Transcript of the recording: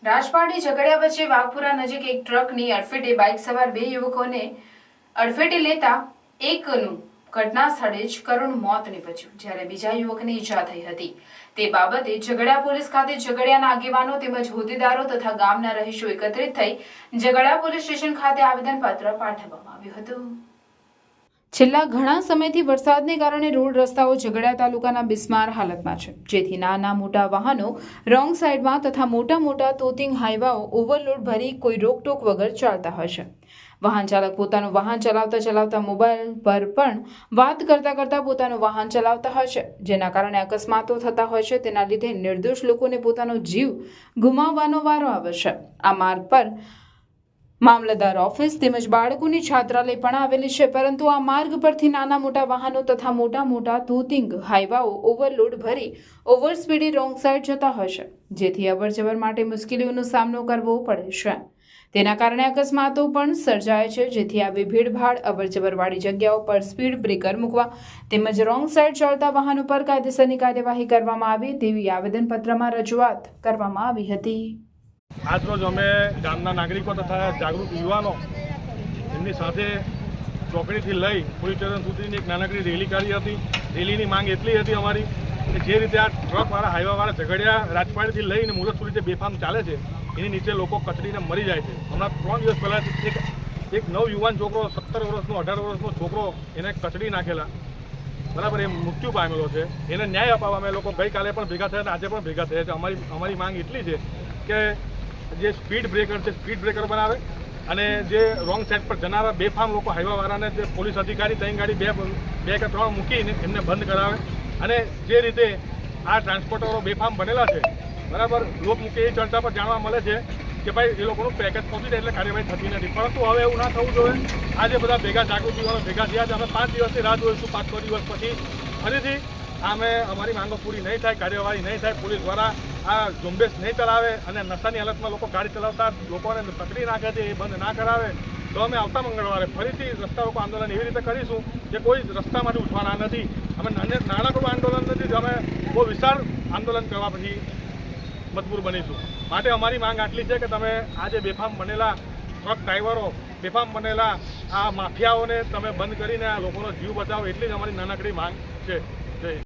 રાજપારડી ઝઘડિયા વચ્ચે વાઘપુરા નજીક એક ટ્રકની અડફેટે બાઇક સવાર બે યુવકોને અડફેટે લેતા એકનું ઘટના સ્થળે જ કરુણ મોત નીપજ્યું, જ્યારે બીજા યુવકને ઈજા થઈ હતી। તે બાબતે ઝઘડિયા પોલીસ ખાતે ઝઘડિયાના આગેવાનો તેમજ હોદ્દેદારો તથા ગામના રહીશો એકત્રિત થઈ ઝઘડિયા પોલીસ સ્ટેશન ખાતે આવેદનપત્ર પાઠવવામાં આવ્યું હતું। છેલ્લા ઘણા સમયથી વરસાદને કારણે રોડ રસ્તાઓ ઝઘડિયા તાલુકાના બિસ્માર હાલતમાં છે, જેથી નાના મોટા વાહનો રોંગ સાઈડમાં તથા મોટા મોટા તોતિંગ હાઈવાઓ ઓવરલોડ ભરી કોઈ રોકટોક વગર ચાલતા હોય છે। વાહન ચાલક પોતાનું વાહન ચલાવતા મોબાઈલ પર પણ વાત કરતા પોતાનું વાહન ચલાવતા હોય છે, જેના કારણે અકસ્માતો થતા હોય છે। તેના લીધે નિર્દોષ લોકોને પોતાનો જીવ ગુમાવવાનો વારો આવે છે। આ માર્ગ પર મામલતદાર ઓફિસ તેમજ બાળકોની છાત્રાલય પણ આવેલી છે, પરંતુ આ માર્ગ પરથી નાના મોટા વાહનો તથા મોટા મોટા તોતિંગ હાઈવાઓ ઓવરલોડ ભરી ઓવર સ્પીડે રોંગ સાઈડ જતા હોય છે, જેથી અવરજવર માટે મુશ્કેલીઓનો સામનો કરવો પડે છે। તેના કારણે અકસ્માતો પણ સર્જાય છે, જેથી આવી ભીડભાડ અવરજવરવાળી જગ્યાઓ પર સ્પીડ બ્રેકર મૂકવા તેમજ રોંગ સાઈડ ચાલતા વાહનો પર કાયદેસરની કાર્યવાહી કરવામાં આવે તેવી આવેદનપત્રમાં રજૂઆત કરવામાં આવી હતી। આજરોજ અમે ગામના નાગરિકો તથા જાગૃત યુવાનો એમની સાથે ચોકડીથી લઈ પોલીસ સ્ટેશન સુધીની એક નાનકડી રેલી કાઢી હતી। રેલીની માંગ એટલી હતી અમારી કે જે રીતે આ ટ્રકવાળા હાઈવાવાળા ઝઘડિયા રાજપારડીથી લઈને મુરત સુધી જે બેફામ ચાલે છે એની નીચે લોકો કચડીને મરી જાય છે। હમણાં 3 દિવસ પહેલાં એક નવયુવાન છોકરો 17 વર્ષનો 18 વર્ષનો છોકરો એને કચડી નાખેલા, બરાબર, એ મૃત્યુ પામેલો છે। એને ન્યાય અપાવવા અમે લોકો ગઈકાલે પણ ભેગા થયા અને આજે પણ ભેગા થયા છે। અમારી માંગ એટલી છે કે જે સ્પીડ બ્રેકર છે સ્પીડ બ્રેકર બનાવે અને જે રોંગ સાઈડ પર જનારા બેફામ લોકો હાઈવાવાળાને જે પોલીસ અધિકારી ત્રણ ગાડી બે કે ત્રણ મૂકીને એમને બંધ કરાવે। અને જે રીતે આ ટ્રાન્સપોર્ટરો બેફામ બનેલા છે, બરાબર, લોકમુખી એ ચર્ચા પર જાણવા મળે છે કે ભાઈ એ લોકોનું પેકેજ પહોંચી જાય એટલે કાર્યવાહી થતી નથી, પરંતુ હવે એવું ના થવું જોઈએ। આજે બધા ભેગા જાગૃત યુવાનો ભેગા થયા છે। અમે 5 દિવસની રાહ જોઈશું, 5-6 દિવસ પછી ફરીથી અમારી માંગો પૂરી નહીં થાય, કાર્યવાહી નહીં થાય, પોલીસ દ્વારા આ ઝુંબેશ નહીં ચલાવે અને નશાની હાલતમાં લોકો ગાડી ચલાવતા લોકોને પકડી નાખે છે એ બંધ ના કરાવે તો અમે આવતા મંગળવારે ફરીથી રસ્તા રોકો આંદોલન એવી રીતે કરીશું કે કોઈ રસ્તામાંથી ઉઠવાના નથી। અમે નાનકડું આંદોલન નથી, અમે બહુ વિશાળ આંદોલન કરવા પછી મજબૂર બનીશું। માટે અમારી માંગ આટલી છે કે તમે આ જે બેફામ બનેલા ટ્રક ડ્રાઈવરો, બેફામ બનેલા આ માફિયાઓને તમે બંધ કરીને આ લોકોનો જીવ બચાવો, એટલી જ અમારી નાનકડી માંગ છે।